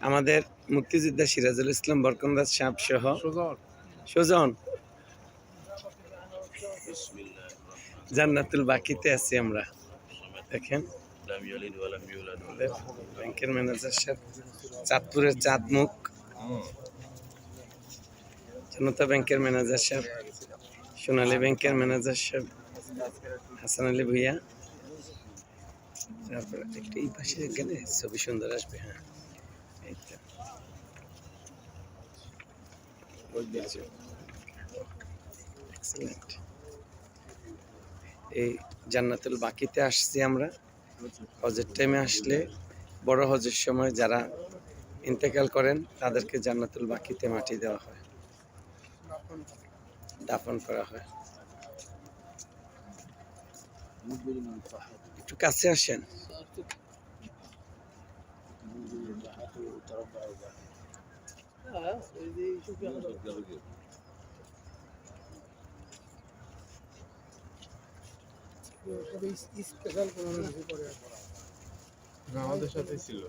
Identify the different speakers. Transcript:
Speaker 1: আমাদের মুক্তিযোদ্ধা সিরাজুল ইসলাম বরকন্দাজ সাহেব সহ সুজন জান্নাতুল বাকিতে আছি আমরা। দেখেন ব্যাংকের ম্যানেজার সাহেব, চাঁদপুরের চাঁদমুখ জনতা ব্যাংকের ম্যানেজার সাহেব, সোনালী ব্যাংকের ম্যানেজার সাহেব হাসান আলী ভুইয়া। তারপরে একটু এই পাশে গেলে ছবি সুন্দর আসবে। হ্যাঁ, এই তো এক্সেলেন্ট। এই জান্নাতুল বাকিতে আসছি আমরা। হজের টাইমে আসলে, বড় হজের সময় যারা ইন্তেকাল করেন তাদেরকে জান্নাতুল বাকিতে মাটি দেওয়া হয়, দাফন করা হয়। একটু কাছে আসেন।
Speaker 2: আমাদের সাথে ছিল।